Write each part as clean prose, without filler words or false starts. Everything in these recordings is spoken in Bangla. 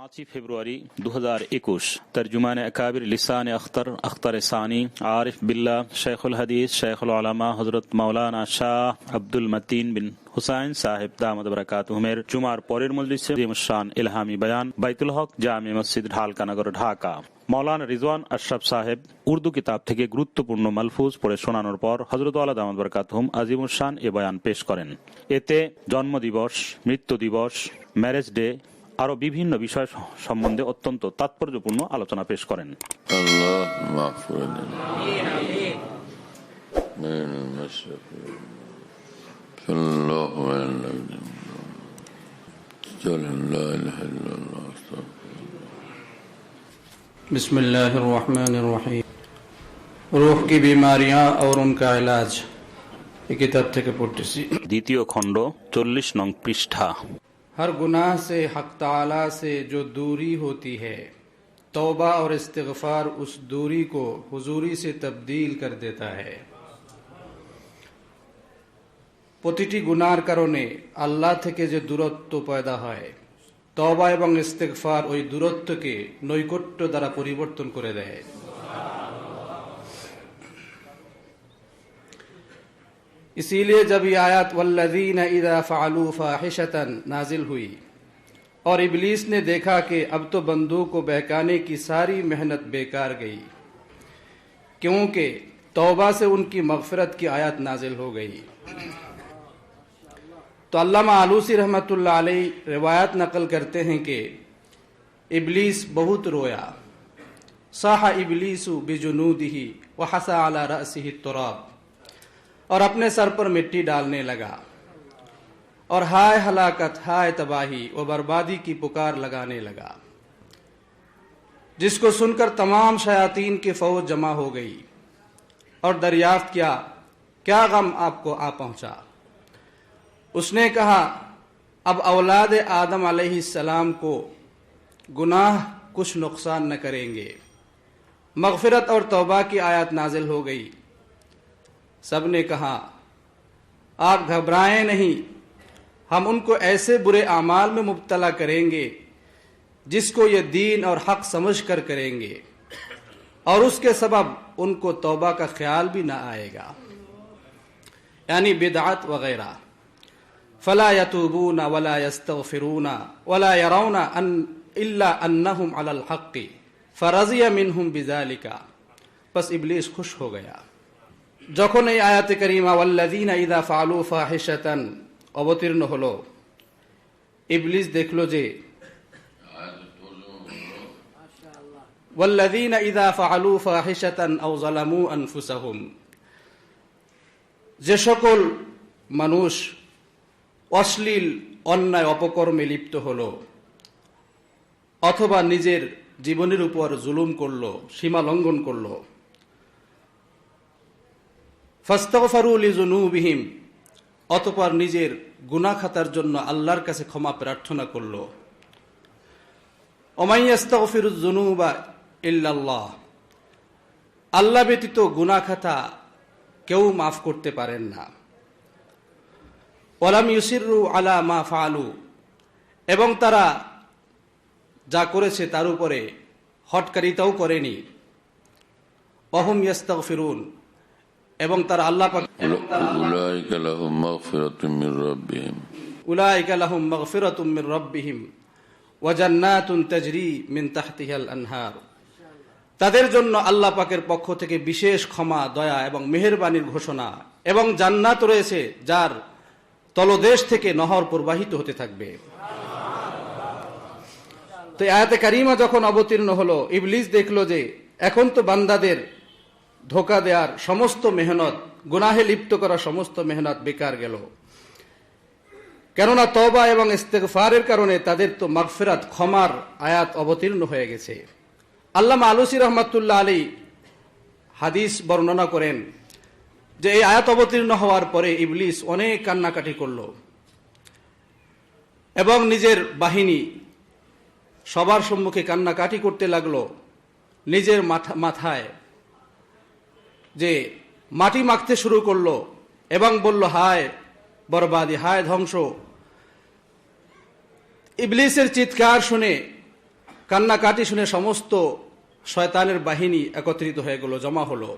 5 ফেব্রুয়ারি 2021 তরজুমান আকাবির লিসান আখতার সানি আরিফ বিল্লাহ শেখুল হাদিস শেখুল উলামা হযরত মাওলানা শাহ আব্দুল মতিন বিন হুসাইন সাহেব দামাদ বরকাতুহুমের জুমার পরের মজলিসে শান ইলহামি বয়ান বাইতুল হক জামে মসজিদ ঢালকানগর ঢাকা। মৌলানা রিজওয়ান আশরাফ সাহেব উর্দু কিতাব থেকে গুরুত্বপূর্ণ মালফুজ পড়ে শোনানোর পর হযরত আলা দামাদ বরকাতুহুম আজিমুস শান এ বয়ান পেশ করেন। এতে জন্মদিবস, মৃত্যু দিবস, ম্যারেজ ডে আরো বিভিন্ন বিষয় সম্বন্ধে অত্যন্ত তাৎপর্যপূর্ণ আলোচনা পেশ করেন। बिस्मिल्लाहिर्रहमानिर्रहीम। रूह की बीमारियां और उनका इलाज, ये किताब থেকে পড়তেছি। দ্বিতীয় খণ্ড 40 নং পৃষ্ঠা। हर गुनाह से हक ताला से जो दूरी होती है, तौबा और इस्तिगफार उस दूरी को हुजूरी से तब्दील कर देता है। প্রতিটি গুনার কারণে আল্লাহ থেকে যে দূরত্ব পয়দা হয়, তওবা এবং ইস্তিগফার ওই দূরত্বকে নৈকট্য দ্বারা পরিবর্তন করে দেয়। इसीलिए जब ये आयत वल्लज़ीना इज़ा फ़अलू फ़ाहिशतन नाजिल हुई और इब्लीस ने देखा कि अब तो बंदों को बहकाने की सारी मेहनत बेकार गई, क्योंकि तौबा से उनकी मग़फ़िरत की आयत नाजिल हो गई। तो अल्लामा आलूसी रहमतुल्लाह अलैह रिवायत नकल करते हैं कि इब्लीस बहुत रोया। साहा इब्लीसु बिजुनूदिही व हसा अला रअसिही तुराब, और अपने सर पर मिट्टी डालने लगा और हाय हलाकत, हाय तबाही व बर्बादी की पुकार लगाने लगा, जिसको सुनकर तमाम शयातीन की फौज जमा हो गई और दरियाफ्त किया, क्या गम आपको आ पहुंचा। उसने कहा, अब औलाद आदम अलैहिस्सलाम को गुनाह कुछ नुकसान न करेंगे। मग़फ़िरत और तौबा की आयत नाजिल हो गई। सबने कहा, आप घबराएं नहीं, हम उनको ऐसे बुरे आमाल में मुब्तला करेंगे जिसको ये दीन और हक समझ कर करेंगे, और उसके सबब उनको तौबा का ख्याल भी ना आएगा, यानी बिदअत वगैरह। फला यतूबूना वला यस्तगफिरूना वला यरौना अन इल्ला अन्नहुम अलल हक़्क़ि फरज़िया मिनहुम बिज़ालिका। बस इब्लीस खुश हो गया। যখন এই আয়াতে কারিমা ওয়াল্লাযীনা ইযা ফাআলু ফাহিশাতান অবতীর্ণ হলো, ইবলিস দেখলো যে ওয়াল্লাযীনা ইযা ফাআলু ফাহিশাতান আও যালামু আনফুসাহুম, যে সকল মানুষ অশ্লীল অন্যায় অপকর্মে লিপ্ত হলো অথবা নিজের জীবনের উপর জুলুম করলো, সীমা লঙ্ঘন করলো, ফাস্তাগফারু লিযুনুবিহিম, অতঃপর নিজের গুনাহ খাতার জন্য আল্লাহর কাছে ক্ষমা প্রার্থনা করলো। ওয়া মান ইয়াস্তাগফিরুয যুনুবা ইল্লাল্লাহ, আল্লাহ ব্যতীত গুনাহ খাতা কেউ মাফ করতে পারেন না। ওয়া লাম ইউসিররু আলা মা ফাআলু, এবং তারা যা করেছে তার উপরে হটকারিতাও করেনি। ওয়া হুম ইয়াস্তাগফিরুন, এবং তারা আল্লাহ পাক উলাইকা লাহুম মাগফিরাতুম মির রাব্বিহিম ওয়া জান্নাতুন তাজরি মিন তাহতিহাল আনহার, তাদের জন্য আল্লাহ পাকের পক্ষ থেকে বিশেষ ক্ষমা, দয়া এবং মেহেরবানির ঘোষণা, এবং জান্নাত রয়েছে যার তলদেশ থেকে নহর প্রবাহিত হতে থাকবে। তো আয়াতে কারিমা যখন অবতীর্ণ হলো, ইবলিস দেখলো যে এখন তো বান্দাদের ধোঁকা দেওয়ার সমস্ত মেহনত, গুনাহে লিপ্ত করা সমস্ত মেহনত বেকার গেল, কেননা তওবা এবং ইস্তিগফারের কারণে তাদের তো মাগফিরাত, ক্ষমার আয়াত অবতীর্ণ হয়ে গেছে। আল্লামা আলুসি রহমাতুল্লাহ আলী হাদিস বর্ণনা করেন যে এই আয়াত অবতীর্ণ হওয়ার পরে ইবলিস অনেক কান্নাকাটি করল এবং নিজের বাহিনী সবার সম্মুখে কান্নাকাটি করতে লাগলো, নিজের মাথায় যে মাটি মাখতে শুরু করলো এবং বলল, হায় বরবাদি, হায় ধ্বংস। ইবলিসের চিৎকার শুনে কান্নাকাটি শুনে সমস্ত শয়তানের বাহিনী একত্রিত হয়ে গেল, জমা হলো।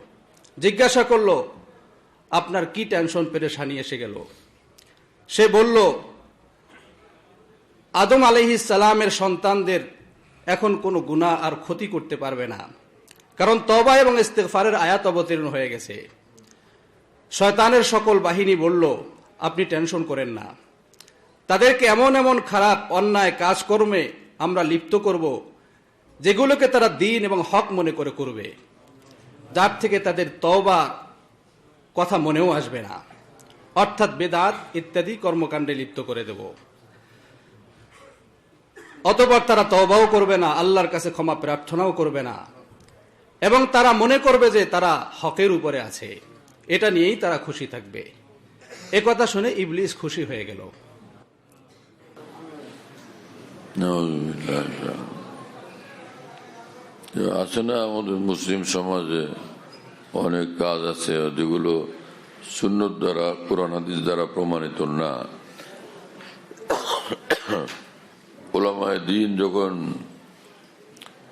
জিজ্ঞাসা করলো, আপনার কি টেনশন পেরেশানি এসে গেল? সে বলল, আদম আলাইহিস সালামের সন্তানদের এখন কোনো গুনাহ আর ক্ষতি করতে পারবে না, কারণ তওবা এবং ইস্তিগফারের আয়াত অবতীর্ণ হয়ে গেছে। শয়তানের সকল বাহিনী বলল, আপনি টেনশন করেন না, তাদেরকে এমন এমন খারাপ অন্যায় কাজকর্মে আমরা লিপ্ত করব যেগুলোকে তারা দ্বীন এবং হক মনে করে করবে, যার থেকে তাদের তওবা কথা মনেও আসবে না, অর্থাৎ বেদাত ইত্যাদি কর্মকাণ্ডে লিপ্ত করে দেব। অতঃপর তারা তওবাও করবে না, আল্লাহর কাছে ক্ষমা প্রার্থনাও করবে না, এবং তারা মনে করবে যে তারা হকের উপরে আছে, এটা নিয়েই তারা খুশি থাকবে। এ কথা শুনে ইবলিস খুশি হয়ে গেল। আছে না আমাদের মুসলিম সমাজে অনেক কাজ আছে যেগুলো সুন্নত দ্বারা, কোরআন হাদিস দ্বারা প্রমাণিত না। ওলামায়ে দ্বীন যখন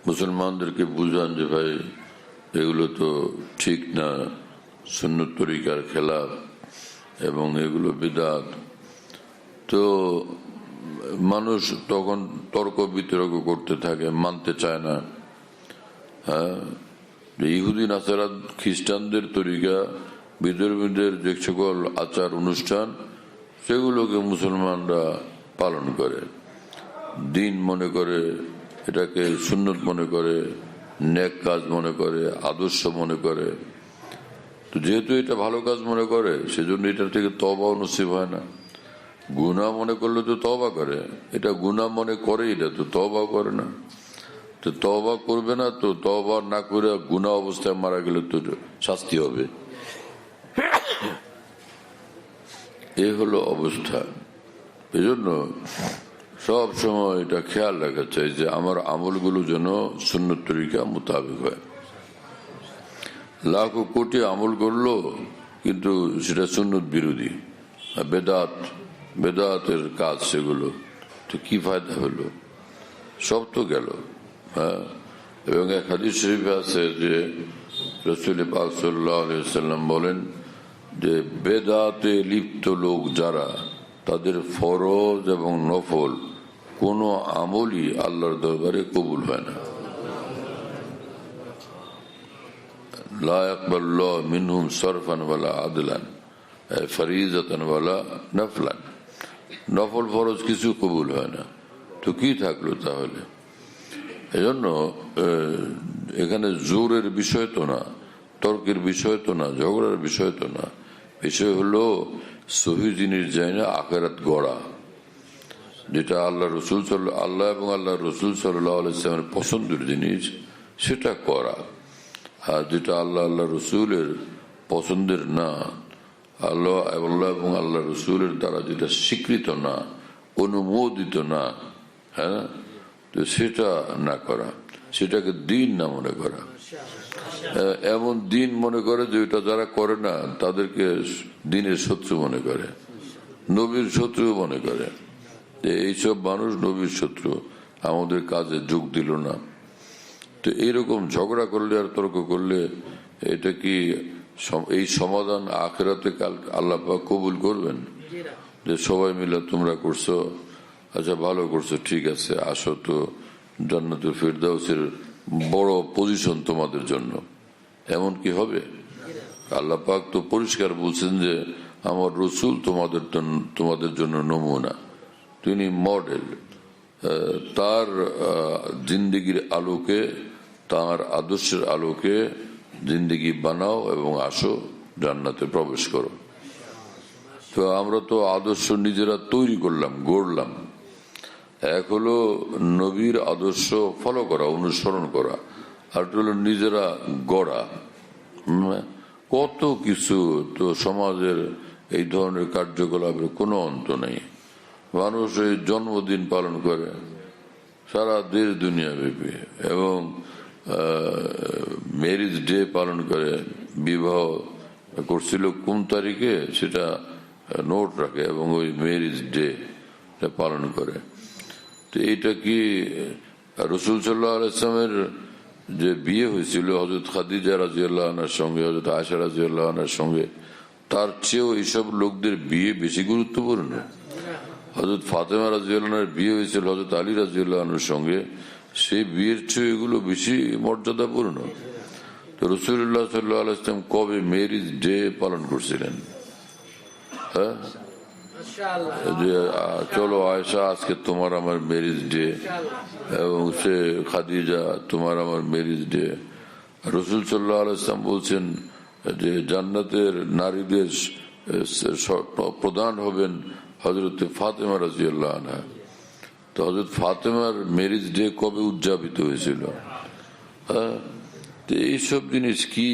মুসলমানদেরকে বুঝান যে ভাই এগুলো তো ঠিক না, সুন্নত তরিকার খেলাফ এবং এগুলো বিদআত, তো মানুষ তখন তর্ক বিতর্ক করতে থাকে, মানতে চায় না। হ্যাঁ, ইহুদি নাসারা খ্রিস্টানদের তরিকা, বিধর্মীদের যে সকল আচার অনুষ্ঠান সেগুলোকে মুসলমানরা পালন করে, দিন মনে করে, এটাকে সুন্নত মনে করে, নেক কাজ মনে করে, আদর্শ মনে করে। তো যেহেতু এটা ভালো কাজ মনে করে, সেজন্য এটা থেকে তওবা নসিব হয় না। গুনাহ মনে করলে তো তওবা করে, এটা গুনাহ মনে করে, এটা তো তওবা করে না। তো তওবা করবে না, তো তওবা না করে গুনাহ অবস্থায় মারা গেলে তো শাস্তি হবে। এই হলো অবস্থা। এজন্য সব সময় এটা খেয়াল রাখা চাই যে আমার আমলগুলো যেন সুন্নত তরিকা মোতাবেক হয়। লাখো কোটি আমল করলো কিন্তু সেটা সুন্নত বিরোধী, বেদাতের কাজ, সেগুলো তো কি ফায়দা হলো? সব তো গেল। হ্যাঁ, এবং এক হাদিস শরীফে আছে যে রাসূল পাক সাল্লাল্লাহু আলাইহি ওয়াসাল্লাম বলেন যে বেদাতে লিপ্ত লোক যারা, তাদের ফরজ এবং নফল কোনো আমলই আল্লাহর দরবারে কবুল হয় না। লা ইয়াকবালুল্লাহু মিনহুম সরফান ওয়ালা আদলান ফরিজাতান ওয়ালা নফলান। নফল ফরজ কিছু কবুল হয় না, তো কি থাকলো তাহলে? এজন্য এখানে জোরের বিষয় তো না, তর্কের বিষয় তো না, ঝগড়ার বিষয় তো না। বিষয় হলো সহি জিনিস যায় না, আখিরাত গড়া, যেটা আল্লাহ এবং আল্লাহ রসুল সাল্লাল্লাহু আলাইহি ওয়াসাল্লামের পছন্দের জিনিস সেটা করা। আর যেটা আল্লাহ রসুলের পছন্দের না, আল্লাহ এবং আল্লাহ রসুলের দ্বারা যেটা স্বীকৃত না, অনুমোদিত না, হ্যাঁ, তো সেটা না করা, সেটাকে দিন না মনে করা। এমন দিন মনে করে যে ওইটা যারা করে না তাদেরকে দিনের শত্রু মনে করে, নবীর শত্রু মনে করে। এইসব মানুষ নবীর শত্রু, আমাদের কাজে যোগ দিল না। তো এইরকম ঝগড়া করলে আর তর্ক করলে এটা কি এই সমাধান আখিরাতে কাল আল্লাহ পাক কবুল করবেন? যে সবাই মিলে তোমরা করছো, আচ্ছা ভালো করছো, ঠিক আছে, আসো তো জান্নাতুল ফিরদাউসের বড় পজিশন তোমাদের জন্য, এমন কি হবে? আল্লাহ পাক তো পরিষ্কার বলছেন যে আমার রসুল তোমাদের জন্য নমুনা, তিনি মডেল। তার জিন্দেগির আলোকে, তার আদর্শের আলোকে জিন্দেগি বানাও এবং আসো জান্নাতে প্রবেশ করো। তো আমরা তো আদর্শ নিজেরা তৈরি করলাম, গড়লাম। এক হলো নবীর আদর্শ ফলো করা, অনুসরণ করা, আর হলো নিজেরা গড়া। কত কিছু তো সমাজের এই ধরনের কার্যকলাপের কোনো অন্ত নেই। মানুষ এই জন্মদিন পালন করে সারা দেশ দুনিয়া ব্যাপী, এবং ম্যারেজ ডে পালন করে, বিবাহ করছিল কোন তারিখে সেটা নোট রাখে এবং ওই ম্যারেজ ডে পালন করে। তো এইটা কি রাসূল সাল্লাল্লাহু আলাইহি ওয়াসাল্লামের যে বিয়ে হয়েছিল হযরত খাদিজা রাদিয়াল্লাহু আনহার সঙ্গে, হযরত আয়েশা রাদিয়াল্লাহু আনহার সঙ্গে, তার চেয়েও এইসব লোকদের বিয়ে বেশি গুরুত্বপূর্ণ। হযরত ফাতেমা রাদিয়াল্লাহু আনহার বিয়ে হয়েছিল হযরত আলী রাদিয়াল্লাহু আনহুর সঙ্গে, সেই বিয়ের চেয়ে এগুলো বেশি মর্যাদাপূর্ণ। তো রাসূলুল্লাহ সাল্লাল্লাহু আলাইহি ওয়াসাল্লাম কবে মেরিজ ডে পালন করছিলেন? হ্যাঁ, যে চলো আয়েশা আজকে তোমার আমার মেরিজ ডে, এবং সে খাদিজা তোমার আমার মেরিজ ডে। রাসূল সাল্লাল্লাহু আলাইহি ওয়াসাল্লাম বলছেন যে জান্নাতের নারীদের প্রধান হবেন হযরত ফাতেমা রাদিয়াল্লাহু আনহা। তো হযরত ফাতেমার মেরিজ ডে কবে উদযাপিত হয়েছিল? হ্যাঁ, তো এইসব জিনিস কি,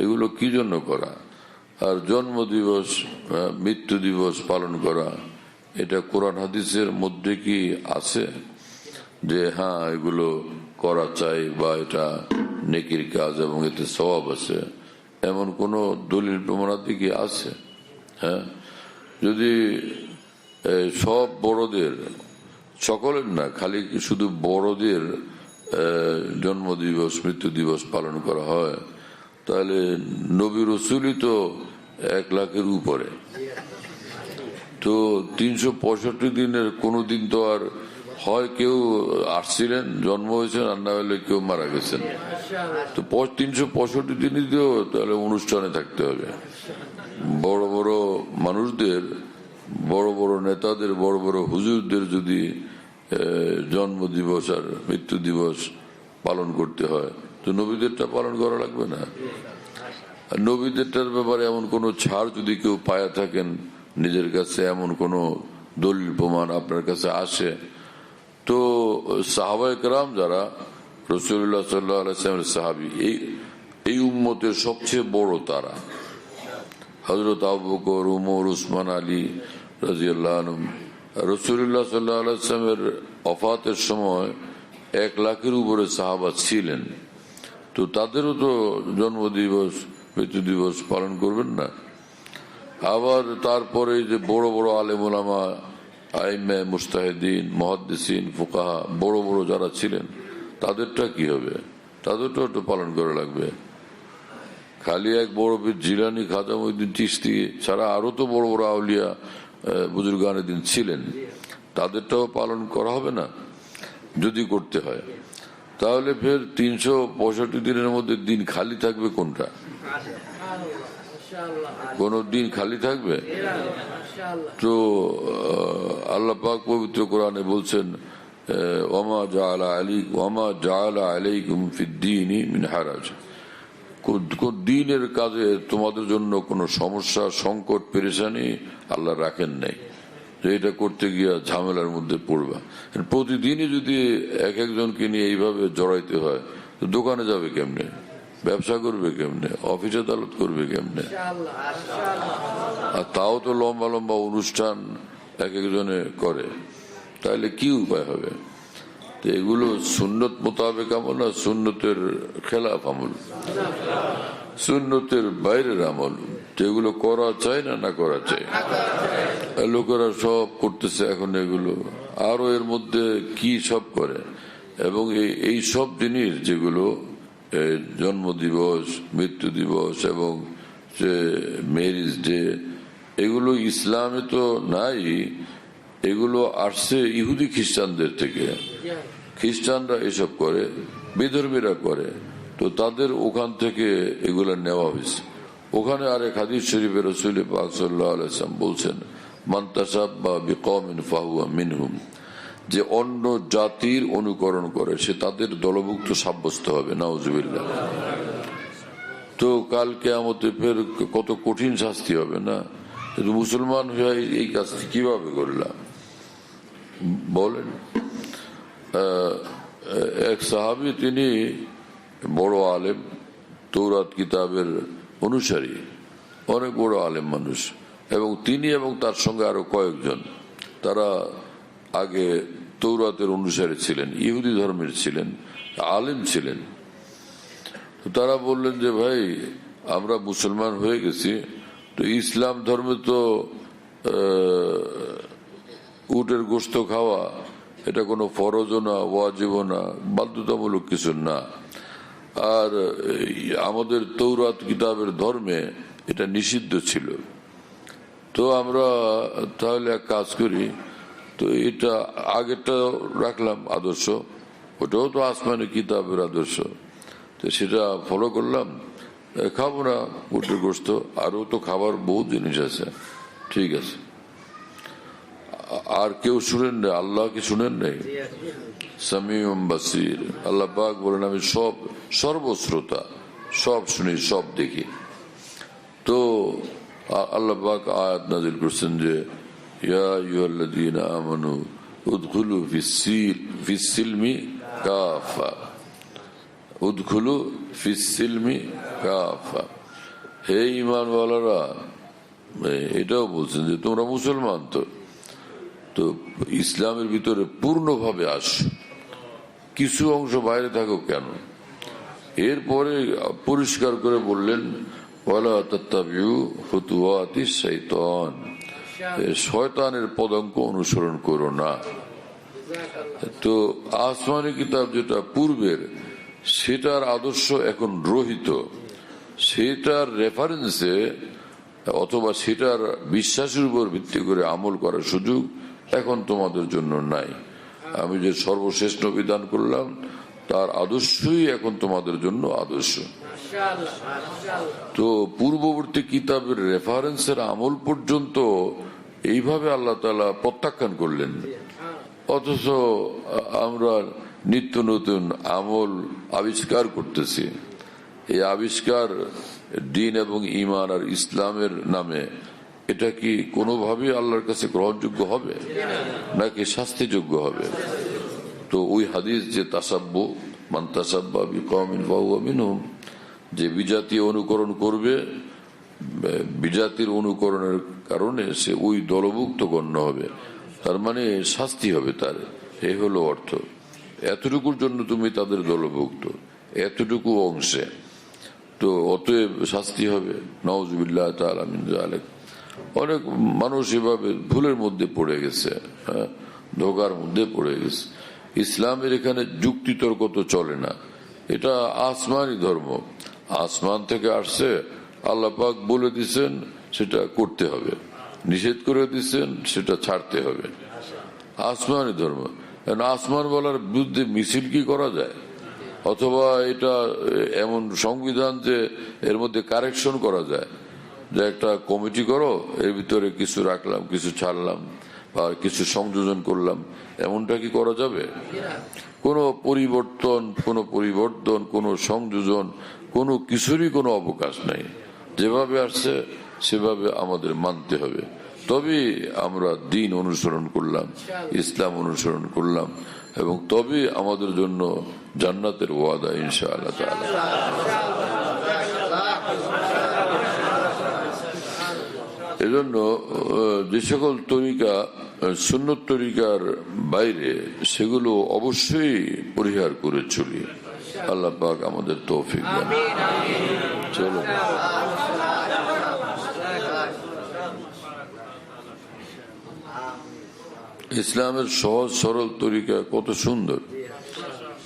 এগুলো কি জন্য করা? আর জন্ম দিবস, মৃত্যু দিবস পালন করা, এটা কোরআন হাদিসের মধ্যে কি আছে যে হ্যাঁ এগুলো করা চাই বা এটা নেকির কাজ এবং এতে সওয়াব আছে? এমন কোন দলিল প্রমাণাদি কি আছে? হ্যাঁ, যদি সব বড়দের, সকলের না, খালি শুধু বড়দের জন্ম দিবস মৃত্যু দিবস পালন করা হয়, তাহলে নবী রাসূলই তো 1 লাখের উপরে। তো 365 দিনের কোনো দিন তো আর হয় কেউ আসছিলেন, জন্ম হয়েছেন, আর না হলে কেউ মারা গেছেন। তো 365 দিনই তো তাহলে অনুষ্ঠানে থাকতে হবে। বড় বড় মানুষদের, বড় বড় নেতাদের, বড় বড় হুজুরদের যদি জন্ম দিবস আর মৃত্যু দিবস পালন করতে হয়, তো নবীদেরটা পালন করা লাগবে না? আর নবীদেরটার ব্যাপারে এমন কোন ছাড় যদি কেউ পায়া থাকেন, নিজের কাছে এমন কোন দলিল প্রমাণ আপনার কাছে আসে, তো সাহাবায়ে কেরাম যারা রাসূলুল্লাহ সাল্লাল্লাহু আলাইহি ওয়াসাল্লামের সাহাবী, এই উম্মতের সবচেয়ে বড় তারা হযরত আবু বকর, উমর, উসমান, আলী রাদিয়াল্লাহু আনহুম। রাসূলুল্লাহ সাল্লাল্লাহু আলাইহি ওয়াসাল্লামের ওফাতের সময় 1 লাখের উপরে সাহাবা ছিলেন, তো তাদেরও তো জন্ম দিবস মৃত্যু দিবস পালন করবেন না? আবার তারপরে যে বড় বড় আলেম উলামা, আইম্মে, মুজতাহিদিন, মুহাদ্দিসিন, ফুকাহা, বড় বড় যারা ছিলেন, তাদেরটা কি হবে? তাদেরটাও তো পালন করা লাগবে। খালি এক বড় পীর জিলানী, খাজা মঈনুদ্দিন চিশতি ছাড়া আরো তো বড় বড় আউলিয়া বুজুর্গানে দিন ছিলেন, তাদেরটাও পালন করা হবে না? যদি করতে হয়, তাহলে ফের 365 দিনের মধ্যে দিন খালি থাকবে কোনটা? কোন দিন খালি থাকবে? তো আল্লাহ পাক পবিত্র কোরআনে বলছেন, ওয়ামা জাআলা আলাইকুম ফিদ-দীনি মিন হারাজ, দিনের কাজে তোমাদের জন্য কোনো সমস্যা, সংকট, পেরেশানি আল্লাহ রাখেন নাই যে এটা করতে গিয়া ঝামেলার মধ্যে পড়বা। প্রতিদিনই যদি একজনকে নিয়ে এইভাবে জড়াইতে হয়, তো দোকানে যাবে কেমনে, ব্যবসা করবে কেমনে, অফিস আদালত করবে কেমনে? আর তাও তো লম্বা লম্বা অনুষ্ঠান একজনে করে, তাহলে কি উপায় হবে? তো এগুলো সুন্নত মোতাবেক আমল না সুন্নতের খেলাফ আমল, সুন্নতের বাইরের আমল, যেগুলো করা চাই না, না করা চাই। লোকেরা সব করতেছে এখন এগুলো, আরো এর মধ্যে কি সব করে। এবং এই সব জিনিস যেগুলো জন্ম দিবস, মৃত্যু দিবস এবং যে ম্যারেজ ডে, এগুলো ইসলামে তো নাই, এগুলো আসছে ইহুদি খ্রিস্টানদের থেকে। খ্রিস্টানরা এসব করে, বিধর্মীরা করে, তো তাদের ওখান থেকে এগুলো নেওয়া হয়েছে। ওখানে আরেক হাদিস শরীফে রাসূল পাক সাল্লাল্লাহু আলাইহি ওয়াসাল্লাম বলছেন, মান তাশাব্বাহা বিকওমিন ফাহুয়া মিনহুম, যে অন্য জাতির অনুকরণ করে সে তাদের দলভুক্ত সাব্যস্ত হবে। নাউজুবিল্লাহ। তো কাল কিয়ামতে ফের কত কঠিন শাস্তি হবে না? মুসলমান হয়ে এই কাজটি কিভাবে করলাম বলেন? এক সাহাবী, তিনি বড় আলেম, তৌরাত কিতাবের অনুসারী, অনেক বড় আলেম মানুষ, এবং তিনি এবং তার সঙ্গে আরো কয়েকজন, তারা আগে তৌরাতের অনুসারী ছিলেন, ইহুদি ধর্মের ছিলেন, আলেম ছিলেন। তারা বললেন যে ভাই, আমরা মুসলমান হয়ে গেছি, তো ইসলাম ধর্মে তো উটের গোশত খাওয়া এটা কোনো ফরজও না, ওয়াজিবও না, বাধ্যতামূলক কিছু না। আর আমাদের তৌরাত কিতাবের ধর্মে এটা নিষিদ্ধ ছিল। তো আমরা তাহলে এক কাজ করি, তো এটা আগেরটা রাখলাম আদর্শ, ওটাও তো আসমানি কিতাবের আদর্শ, তো সেটা ফলো করলাম। খাবো না উটের গোস্ত, আরো তো খাবার বহু জিনিস আছে, ঠিক আছে। আর কেউ শুনেন না? আল্লাহ কি শুনেন নাই? সামিউম বাসির। আল্লাহ পাক বলেন আমি সব সর্বশ্রোতা, সব শুনি, সব দেখি। তো আল্লাহ পাক আয়াত নাযিল করছেন যে ইয়া আইয়ুহাল্লাযীনা আমানু উদখুলু ফিস সিলমি কাফা, উদখুলু ফিস সিলমি কাফা। হে ঈমানওয়ালারা, এটাও বলছেন যে তোমরা মুসলমান, তো ইসলামের ভিতরে পূর্ণভাবে আসো, কিছু অংশ বাইরে থাকো কেন। এরপরে পরিষ্কার করে বললেন ওয়ালা তাত্তাবিউ খুতুওয়াতিশ শাইতান, শয়তানের পদাঙ্ক অনুসরণ করো না। তো আসমানি কিতাব যেটা পূর্বের, সেটার আদর্শ এখন রহিত, সেটার রেফারেন্সে অথবা সেটার বিশ্বাসের উপর ভিত্তি করে আমল করার সুযোগ এখন তোমাদের জন্য নাই। আমি যে সর্বশেষ নবী দান করলাম তার আদর্শই এখন তোমাদের জন্য আদর্শ। তো পূর্ববর্তী কিতাবের রেফারেন্সের আমল পর্যন্ত এইভাবে আল্লাহ তাআলা প্রত্যাখ্যান করলেন, অথচ আমরা নিত্য নতুন আমল আবিষ্কার করতেছি। এই আবিষ্কার দ্বীন এবং ঈমান আর ইসলামের নামে, এটা কি কোনোভাবেই আল্লাহর কাছে গ্রহণযোগ্য হবে নাকি শাস্তিযোগ্য হবে? তো ওই হাদিস যে তাসাব্বু মান তাসাব্বা বিকওমিন ফাহুয়া মিনহুম, যে বিজাতি অনুকরণ করবে, বিজাতির অনুকরণের কারণে সে ওই দলভুক্ত গণ্য হবে, তার মানে শাস্তি হবে তার, এই হলো অর্থ। এতটুকুর জন্য তুমি তাদের দলভুক্ত, এতটুকু অংশে, তো অতএব শাস্তি হবে। নাউযুবিল্লাহ তাআলা মিন যালিক। অনেক মানুষ এভাবে ভুলের মধ্যে পড়ে গেছে, ধোকার মধ্যে পড়ে গেছে। ইসলামের এখানে যুক্তি তর্ক তো চলে না, এটা আসমানি ধর্ম, আসমান থেকে আসছে, আল্লাহ পাক বলে দিচ্ছেন সেটা করতে হবে, নিষেধ করে দিচ্ছেন সেটা ছাড়তে হবে, আসমানি ধর্ম। আসমান বলার বিরুদ্ধে মিছিল কি করা যায়? অথবা এটা এমন সংবিধান যে এর মধ্যে কারেকশন করা যায়, যে একটা কমিটি করো, এর ভিতরে কিছু রাখলাম, কিছু ছাড়লাম, বা কিছু সংযোজন করলাম, এমনটা কি করা যাবে? কোনো পরিবর্তন, কোনো সংযোজন, কোনো কিছুরই কোনো অবকাশ নাই। যেভাবে আসছে সেভাবে আমাদের মানতে হবে, তবে আমরা দ্বীন অনুসরণ করলাম, ইসলাম অনুসরণ করলাম, এবং তবে আমাদের জন্য জান্নাতের ওয়াদা ইনশাআল্লাহ তাআলা। এজন্য যে সকল তরিকা সুন্নত তরিকার বাইরে, সেগুলো অবশ্যই পরিহার করে চলি। আল্লাহ পাক আমাদের তৌফিক দেন। চলো, ইসলামের সহজ সরল তরিকা কত সুন্দর।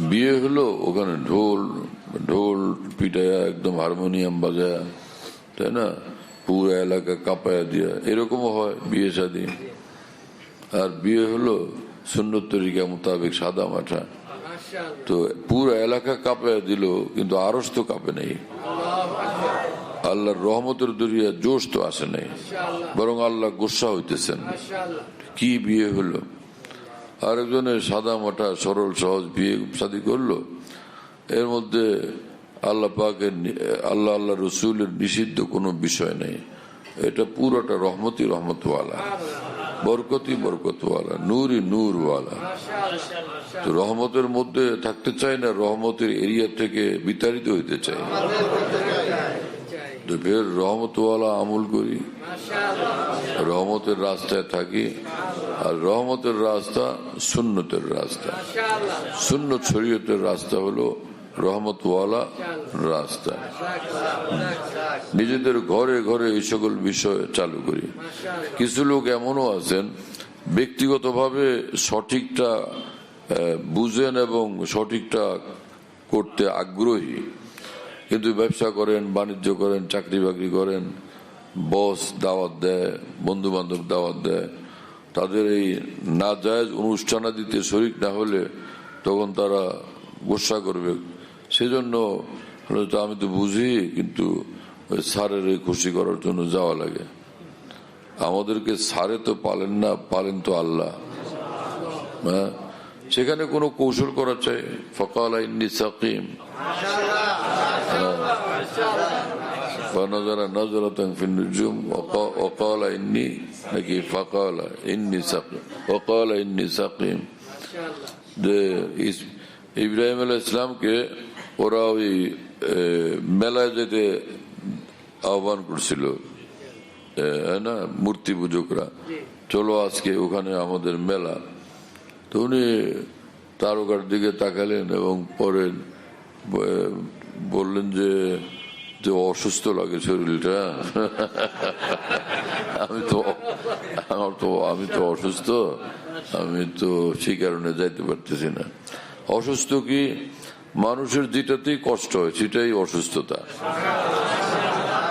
বিয়ে হলো, ওখানে ঢোল পিটায়া, একদম হারমোনিয়াম বাজায়া, তাই না, পুরো এলাকা কাঁপায়া দিয়া, এরকমও হয় বিয়ে শাদী। আর বিয়ে হলো সুন্নত তরিকা মোতাবেক সাদা মাঠা, তো পুরো এলাকা কাঁপায়া দিল, কিন্তু আরশ তো কাঁপে নাই। আল্লাহর রহমতের দরিয়া জোশ তো আসে নাই, বরং আল্লাহ গুসা হইতেছেন। কি বিয়ে হলো! আরেকজনের সাদা মাঠা সরল সহজ বিয়ে শাদী করলো, এর মধ্যে আল্লাহ পাকের, আল্লাহ রসুলের নিষিদ্ধ কোনো বিষয় নেই। এটা পুরোটা রহমতওয়ালা, বরকতওয়ালা, নূরওয়ালা। তো রহমতের মধ্যে থাকতে চাই না, রহমতের এরিয়া থেকে বিতাড়িত হইতে চাই। তো ফের রহমতওয়ালা আমল করি, রহমতের রাস্তায় থাকি। আর রহমতের রাস্তা সুন্নতের রাস্তা, সুন্নত শরীয়তের রাস্তা হলো রহমতওয়ালা রাস্তা। নিজেদের ঘরে ঘরে এই সকল বিষয় চালু করি। কিছু লোক এমনও আছেন ব্যক্তিগতভাবে সঠিকটা বুঝেন এবং সঠিকটা করতে আগ্রহী, কিন্তু ব্যবসা করেন, বাণিজ্য করেন, চাকরি বাকরি করেন, বস দাওয়াত দেয়, বন্ধু বান্ধব দাওয়াত দেয়, তাদের এই নাজায়েজ অনুষ্ঠানাদিতে শরীক না হলে তখন তারা গোসা করবে। সেজন্য আমি তো বুঝি, কিন্তু ওই স্যারের খুশি করার জন্য যাওয়া লাগে। আমাদেরকে স্যারে তো পালেন না, পালেন তো আল্লাহ। হ্যাঁ, সেখানে কোনো কৌশল করা চাই। ফাকালা ইন্নী সাকিম, ফানাযারা নাযরাতান ফিন নুজুম ওয়াকালা ইন্নী, নাকি ফাকালা ইন্নী সাকিম, ওয়াকালা ইন্নী সাকিম। যে ইব্রাহিম আলাইহিস সালামকে ওরা ওই মেলায় যেতে আহ্বান করছিল না, মূর্তি পূজকরা, চলো আজকে ওখানে আমাদের মেলা। তো উনি তারকার দিকে তাকালেন এবং পরে বললেন যে অসুস্থ লাগে শরীরটা। আমি তো অসুস্থ, আমি তো সেই কারণে যাইতে পারতেছি না। অসুস্থ কি, মানুষের যেটাতেই কষ্ট হয় সেটাই অসুস্থতা।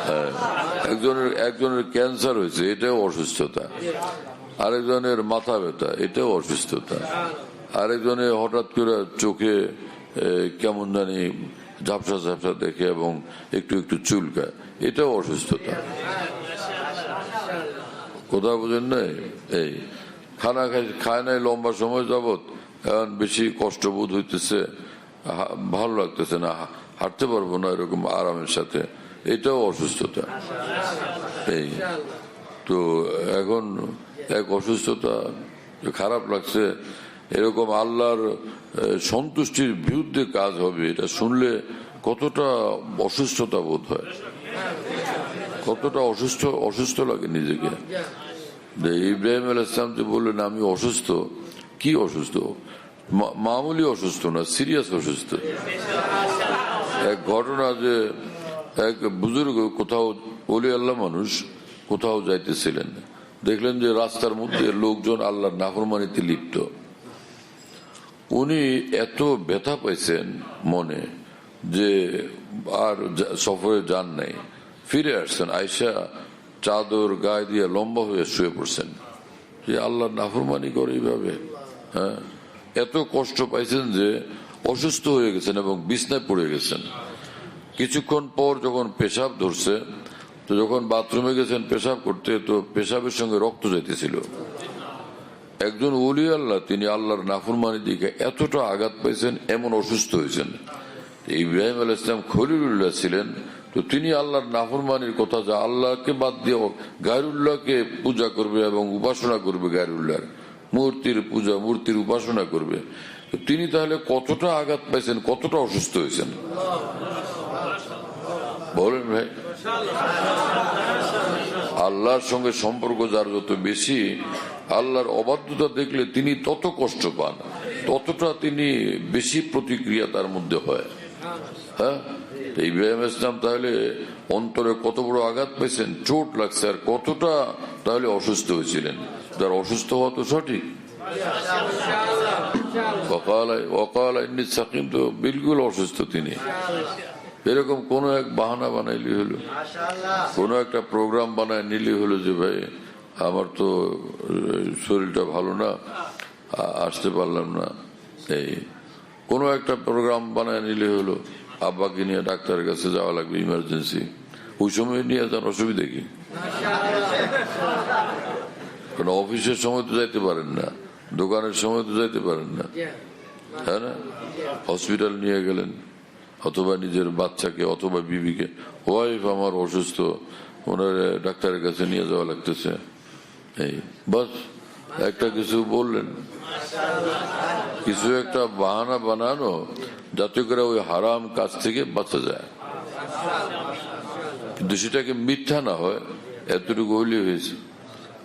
হ্যাঁ, একজনের ক্যান্সার হয়েছে, এটাও অসুস্থতা। আরেকজনের মাথা ব্যথা, এটাও অসুস্থতা। আরেকজনের হঠাৎ করে চোখে কেমন জানি ঝাপসা ঝাপসা দেখে এবং একটু একটু চুলকায়, এটাও অসুস্থতা। কোথাও বুঝেন নাই? এই খানা খায় নাই লম্বা সময় যাবত, এখন বেশি কষ্ট বোধ হইতেছে, ভালো লাগতেছে না, হাঁটতে পারবো না এরকম আরামের সাথে, এটাও অসুস্থতা। এই তো এখন এক অসুস্থতা, খারাপ লাগছে, এরকম আল্লাহর সন্তুষ্টির বিরুদ্ধে কাজ হবে, এটা শুনলে কতটা অসুস্থতা বোধ হয়, কতটা অসুস্থ লাগে নিজেকে। ইব্রাহিম আলাইহিস সালাম যে বললেন আমি অসুস্থ, কি অসুস্থ? মামুলি অসুস্থ না, সিরিয়াস অসুস্থ। এক ঘটনা, যে এক বুজুর্গ কোথাও, ওলি আল্লাহ মানুষ, কোথাও যাইতেছিলেন, দেখলেন যে রাস্তার মধ্যে লোকজন আল্লাহর নাফরমানিতে লিপ্ত। উনি এত ব্যথা পাইছেন মনে যে আর সফরে যান নাই, ফিরে আসছেন, আয়সা চাদর গায়ে দিয়ে লম্বা হয়ে শুয়ে পড়ছেন, যে আল্লাহর নাফরমানি করে এইভাবে। হ্যাঁ, এত কষ্ট পাইছেন যে অসুস্থ হয়ে গেছেন এবং বিছনায় পড়ে গেছেন। কিছুক্ষণ পর যখন পেশাব ধরছে, তো যখন বাথরুমে গেছেন পেশাব করতে, তো পেশাবের সঙ্গে রক্ত যাইতেছিল। একজন ওলি আল্লাহ, তিনি আল্লাহর নাফরমানি দিকে এতটা আঘাত পাইছেন, এমন অসুস্থ হয়েছেন। ইব্রাহিম আলাইহিস সালাম খলিলুল্লাহ ছিলেন, তো তিনি আল্লাহর নাফরমানির কথা, যা আল্লাহকে বাদ দিয়ে গায়রুল্লাহকে পূজা করবে এবং উপাসনা করবে, গায়রুল্লাহর মূর্তির পূজা, মূর্তির উপাসনা করবে, তো তিনি তাহলে কতটা আঘাত পাইছেন, কতটা অসুস্থ হয়েছেন বলেন ভাই। আল্লাহর সঙ্গে সম্পর্ক যার যত বেশি, আল্লাহর অবাধ্যতা দেখলে তিনি তত কষ্ট পান, ততটা তিনি বেশি প্রতিক্রিয়া তার মধ্যে হয়। হ্যাঁ, ইব্রাহিম আলাইহিস সালাম তাহলে অন্তরে কত বড় আঘাত পেয়েছেন, চোট লাগছে, আর কতটা তাহলে অসুস্থ হয়েছিলেন। তার অসুস্থ হওয়া তো সঠিক। তো বিলকুল অসুস্থ তিনি। এরকম কোন এক বাহানা বানাইলি হলো, কোন একটা প্রোগ্রাম বানায় নিলি হলো, যে ভাই আমার তো শরীরটা ভালো না, আসতে পারলাম না, এই কোন একটা প্রোগ্রাম বানায় নিলে হলো, আব্বাকে নিয়ে ডাক্তারের কাছে যাওয়া লাগবে ইমার্জেন্সি, ওই সময় নিয়ে যান, অসুবিধা কি? কারণ অফিসের সময় তো যাইতে পারেন না, দোকানের সময় তো যাইতে পারেন না, হ্যাঁ না? হসপিটাল নিয়ে গেলেন, অথবা নিজের বাচ্চাকে অথবা বিবিকে, ওয়াইফ আমার অসুস্থ, ওনার ডাক্তারের কাছে নিয়ে যাওয়া লাগতেছে, এই বাস একটা কিছু বললেন, কিছু একটা বাহানা বানানো যাতে করে ওই হারাম কাজ থেকে বাঁচা যায়, কিন্তু সেটাকে মিথ্যা না হয়, এতটুকু হইলে হয়েছে,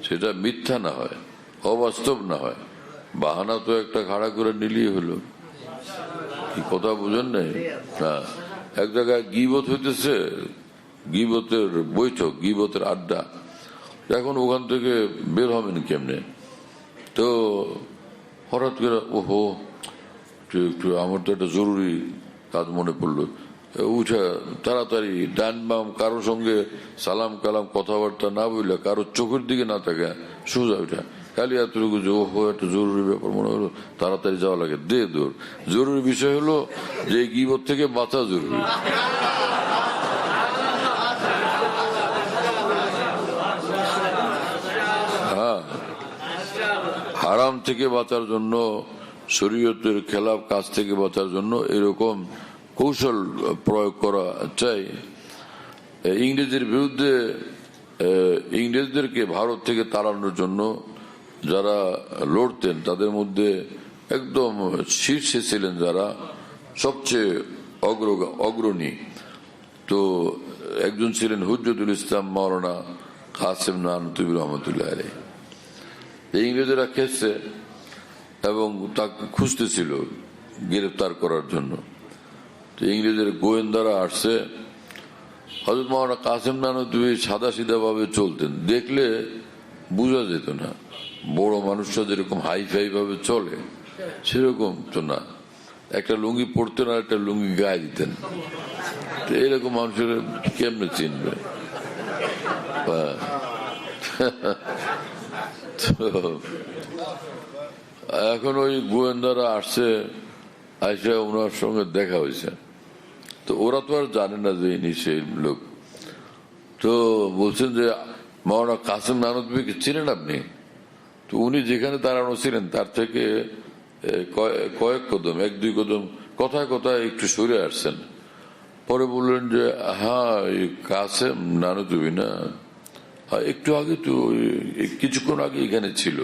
সেটা মিথ্যা না হয়, অবাস্তব না হয়, বাহানা তো একটা খাড়া করে নিলেই হলো। কি কথা বুঝেন নাই? হ্যাঁ, এক জায়গায় গীবত হইতেছে, গীবতের বৈঠক, গীবতের আড্ডা, এখন ওখান থেকে বের হবেন কেমনে? তো হঠাৎ করে ওহো একটু আমার তো একটা জরুরি কাজ মনে পড়লো, উঠে তাড়াতাড়ি ডান বাম কারোর সঙ্গে সালাম কালাম কথাবার্তা না বললে, কারোর চোখের দিকে না থাকে, সোজা উঠা খালি এতটুকু যে ওহো একটা জরুরি ব্যাপার মনে হলো, তাড়াতাড়ি যাওয়া লাগে, দে দৌড়। জরুরি বিষয় হলো যে এই গীবত থেকে বাঁচা জরুরি। হ্যাঁ, হারাম থেকে বাঁচার জন্য, শরীয়তের খেলাফ কাজ থেকে বাঁচার জন্য এরকম কৌশল প্রয়োগ করা চাই। ইংরেজের বিরুদ্ধে, ইংরেজদেরকে ভারত থেকে তাড়ানোর জন্য যারা লড়তেন তাদের মধ্যে একদম শীর্ষে ছিলেন যারা সবচেয়ে অগ্রণী, তো একজন ছিলেন হুজ্জতুল ইসলাম মাওলানা কাসেম নানুতুবি রহমতুল্লাহ আলাইহি। ইংরেজরা খেয়েছে এবং তাকে খুঁজতেছিল গ্রেফতার করার জন্য। তো ইংরেজের গোয়েন্দারা আসছে, হযরত মাওলানা কাসেম নানুতুবি সাদা সিধা ভাবে চলতেন, দেখলে বোঝা যেত না। বড় মানুষরা যেরকম হাই ফাই ভাবে চলে সেরকম তো না, একটা লুঙ্গি পরতেন আর একটা লুঙ্গি গায়ে দিতেন, তো এরকম মানুষের কেমনে চিনবে? এখন ওই গোয়েন্দারা আসছে, আইসা ওনার সঙ্গে দেখা হয়েছে, তো ওরা তো আর জানে না যে ইনি সেই লোক। তো বলছেন যে মাওলানা কাসেম নানুতুবিকে চিনেন আপনি? তো উনি যেখানে দাঁড়ানো ছিলেন তার থেকে কয়েক কদম, এক দুই কদম কথায় কথায় একটু সরে আসছেন। পরে বললেন যে হ্যাঁ কাসেম নানুতুবি না, একটু আগে তো কিছুক্ষণ আগে এখানে ছিল,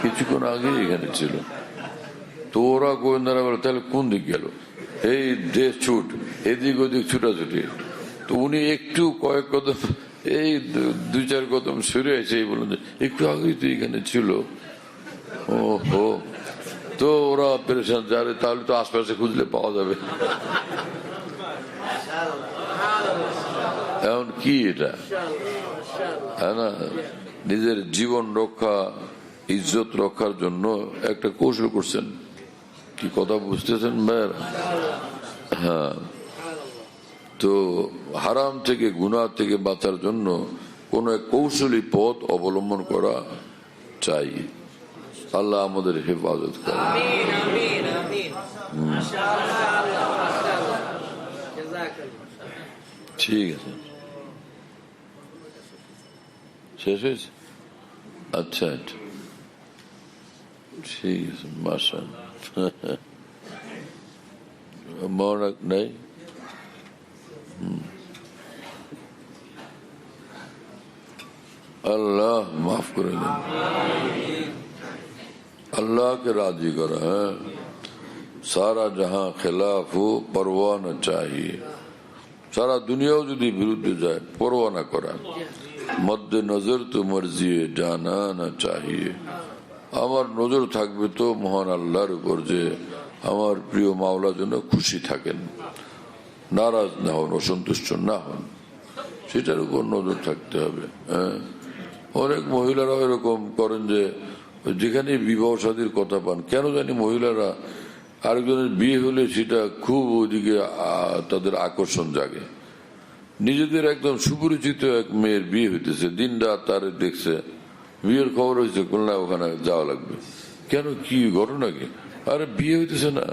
কিছুক্ষণ আগে এখানে ছিল। তো ওরা গোয়েন্দারা বলে তাহলে কোন দিক গেল? এই দেশ ছুট, এদিক ওদিক ছুটাছুটি। তো উনি একটু কয়েক কদম, এই দুই চার কদম সরে আছে, বললেন যে একটু আগেই তো এখানে ছিল। ও হো, তো ওরা পেরেশান, যারে তাহলে তো আশপাশে খুঁজলে পাওয়া যাবে। এখন কি এটা, হ্যাঁ না, নিজের জীবন রক্ষা, ইজ্জত রক্ষার জন্য একটা কৌশল করছেন। কি কথা বুঝতেছেন ভাইয়েরা? হ্যাঁ, তো হারাম থেকে গুনাহ থেকে বাঁচার জন্য কোন এক কৌশলী পথ অবলম্বন করা চাই। আল্লাহ আমাদের হেফাজত করে। ঠিক আছে, শেষ হয়েছে? আচ্ছা আচ্ছা, ঠিক আছে, মাশাআল্লাহ। মরক নেই, আল্লাহ মাফ করে দেন। আল্লাহকে রাজি করা है सारा जहां खिलाफ हो परवाह न चाहिए। सारा दुनियाও যদি বিরুদ্ধে যায় পরোয়া না করা। মদ্দে নজর তো মর্জি জানা না चाहिए। আমার নজর থাকবে তো মহান আল্লাহর উপর, যে আমার প্রিয় মাওলা যেন খুশি থাকেন, নারাজ না হন, অসন্তুষ্ট না হন, সেটার উপর নজর থাকতে হবে। হ্যাঁ, অনেক মহিলারা এরকম করেন যে যেখানে বিবাহ শাদীর কথা পান, কেন জানি মহিলারা আরেকজনের বিয়ে হলে সেটা খুব ওইদিকে তাদের আকর্ষণ জাগে। নিজেদের একদম সুপরিচিত এক মেয়ের বিয়ে হইতেছে, দিন রাত তারে দেখছে, বিয়ের খবর হয়েছে, খুলনা ওখানে যাওয়া লাগবে। কেন, কি ঘটনা কি? আরে বিয়ে হইতেছে না,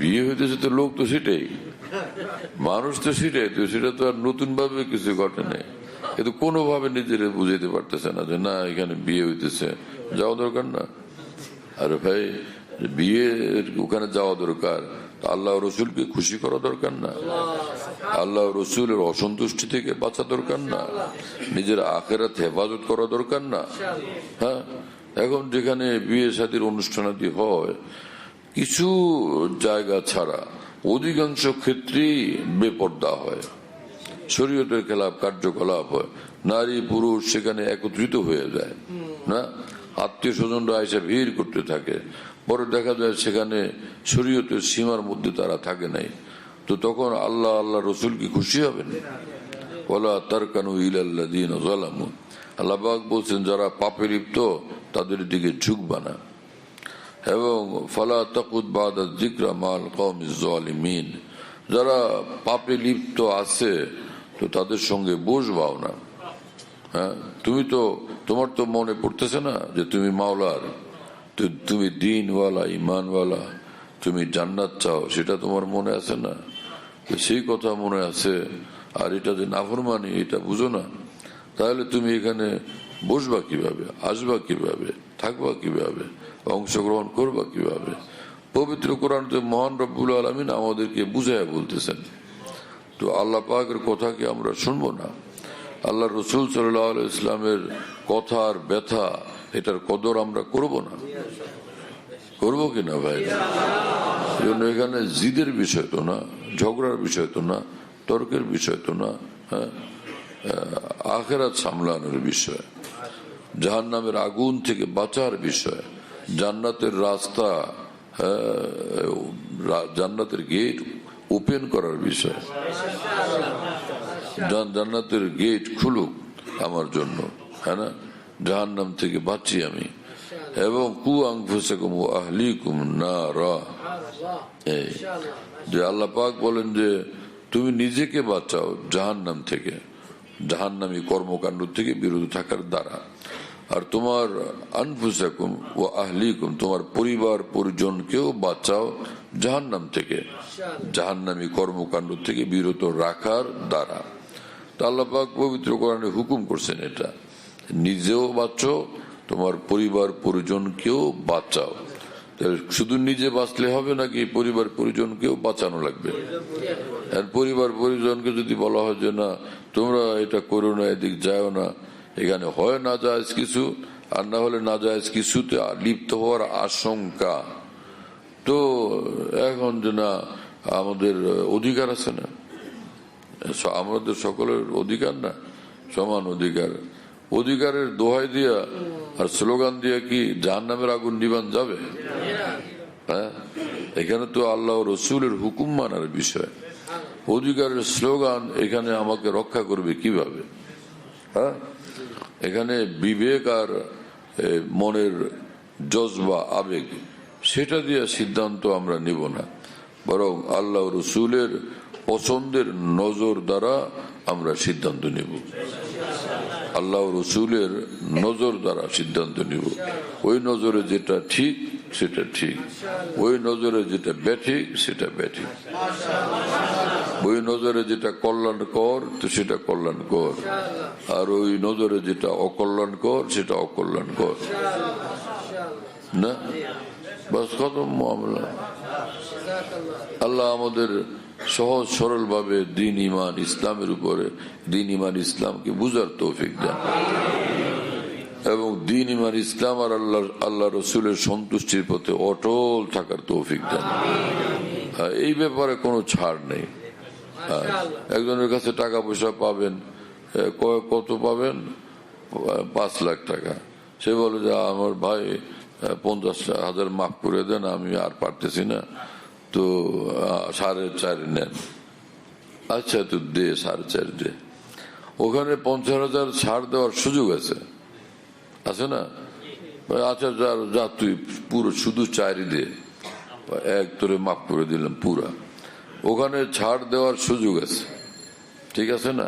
বিয়ে হইতেছে তো লোক তো সেটাই, মানুষ তো সেটাই, তো সেটা তো আর নতুন ভাবে কিছু ঘটে নাই। কিন্তু কোনোভাবে নিজের বুঝাইতে পারতেছে না যে না এখানে বিয়ে হইতেছে, যাওয়া দরকার না। আরে ভাই, বিয়ে ওখানে যাওয়া দরকার, আল্লাহ রসুলকে খুশি করা দরকার না? আল্লাহ রসুলের অসন্তুষ্টি থেকে বাঁচা দরকার না? নিজের আখিরাত হেফাজত করা দরকার না? হ্যাঁ, এখন যেখানে বিয়ে শাদীর অনুষ্ঠানাদি হয়, কিছু জায়গা ছাড়া অধিকাংশ ক্ষেত্রেই বেপর্দা হয়, শরীয়তের খেলাফ কার্যকলাপ হয়, নারী পুরুষ সেখানে একত্রিত হয়ে যায় না, আত্মীয় স্বজনরা এসে ভিড় করতে থাকে, পরে দেখা যায় সেখানে শরীয়তের সীমার মধ্যে তারা থাকে নাই। তো তখন আল্লাহ আল্লাহ রসুল কি খুশি হবেন? ওয়ালা তারকানু ইলাল্লাযীনা যালামু, আল্লাহ পাক বলছেন যারা পাপে লিপ্ত তাদের দিকে ঝুঁকবা না। এবং ফালা তাকুদ বাদা যিকরা মাল কওমিজ জালিমিন, যারা পাপে লিপ্ত আছে তো তাদের সঙ্গে বসবাও না। হ্যাঁ, তোমার তো মনে পড়তেছে না যে তুমি মাওলার, তুমি দিনওয়ালা, ইমানওয়ালা, তুমি জান্নাত চাও, সেটা তোমার মনে আছে না? সেই কথা মনে আছে, আর এটা যে নাফরমানি এটা বুঝো না, তাহলে তুমি এখানে বসবা কিভাবে, আসবা কিভাবে, থাকবা কিভাবে, অংশগ্রহণ করবা কিভাবে? পবিত্র কোরআনে মহান রব্বুল আলামিন আমাদেরকে বুঝাইয়া বলতেছেন, তো আল্লাহ পাকের কথা কি আমরা শুনবো না? আল্লাহ রসুল সাল্লাল্লাহু আলাইহি ইসলামের কথার ব্যথা, এটার কদর আমরা করব না? করবো কিনা ভাই? এখানে জিদের বিষয় তো না, ঝগড়ার বিষয় তো না, তর্কের বিষয় তো না, আখিরাত সামলানোর বিষয়, জাহান্নামের আগুন থেকে বাঁচার বিষয়, জান্নাতের রাস্তা, জান্নাতের গেট ওপেন করার বিষয়। জান্নাতের গেট খুলুক আমার জন্য, হ্যাঁ না, জাহান্নাম থেকে বাঁচি আমি। এবং কু আনফুসাকুম ওয়া আহলিকুম নারা, যে আল্লাহ পাক বলেন যে তুমি নিজেকে বাঁচাও জাহান্নাম থেকে, জাহান্নামী কর্মকাণ্ড থেকে বিরত থাকার দ্বারা, আর তোমার আনফুসাকুম ওয়া আহলিকুম, তোমার পরিবার পরিজনকেও বাঁচাও জাহান্নাম থেকে, জাহান্নামী কর্মকাণ্ড থেকে বিরত রাখার দ্বারা। তো আল্লাহ পাক পবিত্র কোরআনে হুকুম করছেন এটা, নিজেও বাঁচো, তোমার পরিবার পরিজনকেও বাঁচাও। শুধু নিজে বাঁচলে হবে নাকি, পরিবার পরিজনকেও বাঁচানো লাগবে। আর পরিবার পরিজনকে যদি বলা হয় যে না তোমরা এটা করো না, এদিক যাও না, এখানে হয় না জায়েজ কিছু, আর না হলে না জায়েজ কিছুতে লিপ্ত হওয়ার আশঙ্কা, তো এখন যে না আমাদের অধিকার আছে না, আমাদের সকলের অধিকার না, সমান অধিকার, অধিকারের দোহাই দিয়া আর স্লোগান দিয়া কি জাহান্নামের আগুন নিবান যাবে? হ্যাঁ, এখানে তো আল্লাহ রসুলের হুকুম মানার বিষয়, অধিকারের স্লোগান এখানে আমাকে রক্ষা করবে কিভাবে? হ্যাঁ, এখানে বিবেক আর মনের জজবা, আবেগ, সেটা দিয়ে সিদ্ধান্ত আমরা নিব না, বরং আল্লাহ রসুলের পছন্দের নজর দ্বারা আমরা সিদ্ধান্ত নিব, আল্লাহ রসুলের নজর দ্বারা সিদ্ধান্ত নিব। ওই নজরে যেটা ঠিক সেটা ঠিক, ওই নজরে যেটা ব্যাঠিক সেটা ব্যাঠিক, ওই নজরে যেটা কল্যাণকর তো সেটা কল্যাণকর, আর ওই নজরে যেটা অকল্যাণকর সেটা অকল্যাণকর না, বাস খতম মামলা। আল্লাহ আমাদের সহজ সরল ভাবে দিন ইমান ইসলামের উপরে, দিন ইমান ইসলামকে বুঝার তৌফিক দেন, এবং দিন ইমান ইসলাম আর আল্লাহ রসুলের সন্তুষ্টির পথে অটল থাকার তৌফিক দেন। এই ব্যাপারে কোনো ছাড় নেই। একজনের কাছে টাকা পয়সা পাবেন, কত পাবেন? 5 লাখ টাকা। সে বলে যে আমার ভাই 50,000 মাফ করে দেন, আমি আর পারতেছি না, তো 4.5 নেন। আচ্ছা তো দে 4.5 দে, ওখানে 50,000 ছাড় দেওয়ার সুযোগ আছে, আছে না? আচ্ছা যা তুই পুরো শুধু 4 দে, 1 তোরে মাফ করে দিলাম পুরা, ওখানে ছাড় দেওয়ার সুযোগ আছে, ঠিক আছে না?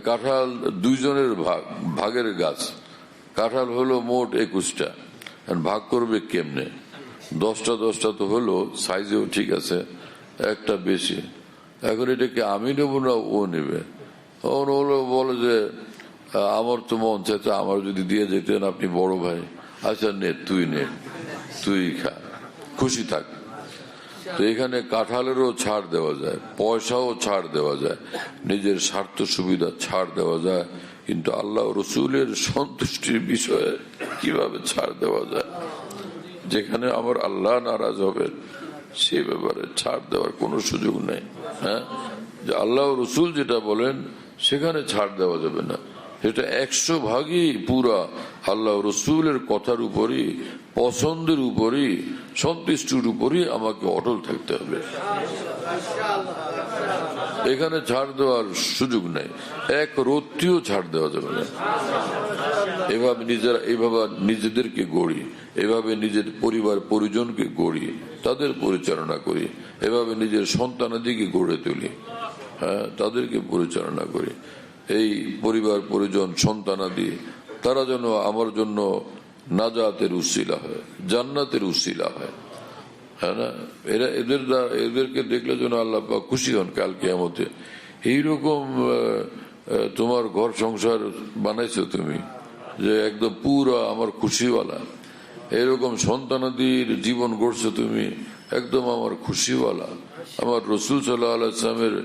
কাঁঠাল 2 জনের ভাগের গাছ, কাঁঠাল হলো মোট 21টা, ভাগ করবে কেমনে? 10টা তো হলো, সাইজেও ঠিক আছে, একটা বেশি। এখন এটাকে আমি নেব না ও নেবে? বলে যে আমার তো মন চাইছে আমার যদি দিয়ে যেতেন আপনি বড় ভাই, আচ্ছা নে তুই নে, তুই খা, খুশি থাক। তো এখানে কাঁঠালেরও ছাড় দেওয়া যায়, পয়সাও ছাড় দেওয়া যায়, নিজের স্বার্থ সুবিধা ছাড় দেওয়া যায়, কিন্তু আল্লাহ রসুলের সন্তুষ্টির বিষয়ে কিভাবে ছাড় দেওয়া যায়? যেখানে আমার আল্লাহ নারাজ হবেন সে ব্যাপারে ছাড় দেওয়ার কোনো সুযোগ নেই। হ্যাঁ, যে আল্লাহ রসুল যেটা বলেন সেখানে ছাড় দেওয়া যাবে না, সেটা 100 ভাগই পুরা আল্লাহ রসুলের কথার উপরই, পছন্দের উপরই, সন্তুষ্টির উপরই আমাকে অটল থাকতে হবে। এখানে ছাড় দেওয়ার সুযোগ নেই, 1 রত্তিও ছাড় দেওয়া যাবে না। এভাবে নিজেদেরকে গড়ি, এভাবে নিজের পরিবার পরিজনকে গড়ি, তাদের পরিচালনা করি, এভাবে নিজের সন্তানাদিকে গড়ে তুলি, হ্যাঁ, তাদেরকে পরিচালনা করি। এই পরিবার পরিজন সন্তানাদি তারা যেন আমার জন্য নাজাতের উসিলা হয়, জান্নাতের উসিলা হয়, হ্যাঁ না? এদেরকে দেখলে যেন আল্লাহ পাক খুশি হন কাল কিয়ামতে। এইরকম তোমার ঘর সংসার বানাইছো তুমি যে একদম পুরো আমার খুশিওয়ালা, এরকম সন্তানাদির জীবন গড়ছো তুমি একদম আমার খুশিওয়ালা, আমার রসুল সাল্লাল্লাহু আলাইহি ওয়াসাল্লামের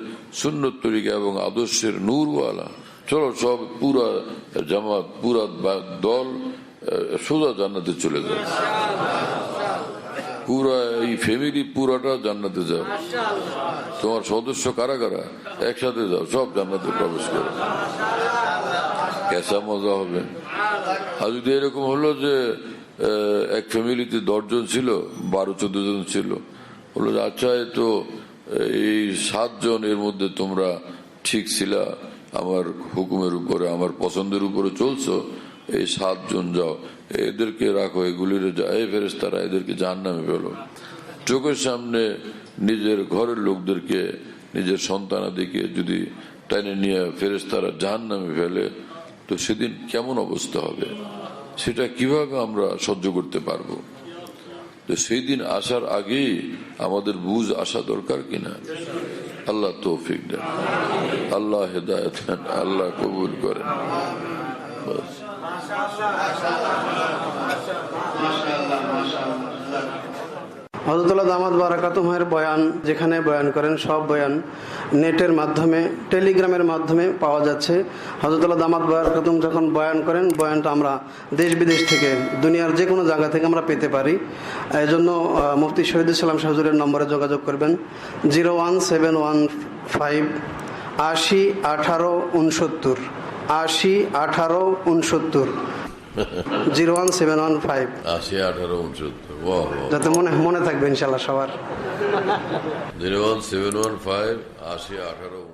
সুন্নত তরিকা এবং আদর্শের নূরওয়ালা। চলো সব পুরা জামাত, পুরা দল সোজা জান্নাতে চলে যায়, পুরা এই ফ্যামিলি পুরাটা জান্নাতে যাও। তোমার সদস্য কারা কারা একসাথে যাও, সব জান্নাতে প্রবেশ করো, কেসা মজা হবে। আর যদি এরকম হলো যে এক ফ্যামিলিতে 10 জন ছিল, 12-14 জন ছিল, বললো যে আচ্ছা তো এই 7 জন এর মধ্যে তোমরা ঠিক ছিল, আমার হুকুমের উপরে আমার পছন্দের উপরে চলছো, এই 7 জন যাও, এদেরকে রাখো, এগুলির এই ফেরেশতারা এদেরকে জাহান্নামে ফেলো। চোখের সামনে নিজের ঘরের লোকদেরকে, নিজের সন্তানাদিকে যদি টেনে নিয়ে ফেরেশতারা জাহান্নামে ফেলে, তো সেদিন কেমন অবস্থা হবে, সেটা কিভাবে আমরা সহ্য করতে পারবো? তো সেই দিন আসার আগেই আমাদের বুঝ আসা দরকার কিনা? আল্লাহ তৌফিক দেন, আল্লাহ হেদায়েত দেন, আল্লাহ কবুল করেন। হযরতুল্লাহ দামাত বারাকাতুহুর বয়ান যেখানে বয়ান করেন, সব বয়ান নেটের মাধ্যমে, টেলিগ্রামের মাধ্যমে পাওয়া যাচ্ছে। হযরতুল্লাহ দামাত বারাকাতুহু যখন বয়ান করেন, বয়ানটা আমরা দেশ বিদেশ থেকে, দুনিয়ার যে কোনো জায়গা থেকে আমরা পেতে পারি। এই জন্য মুফতি শহীদুল ইসলাম শাহ হুজুরের নম্বরে যোগাযোগ করবেন 01715 80 18 69 80 18 69 01715 80 18 69। যাতে মনে থাকবে ইনশাল্লাহ সবার। 01715 80 18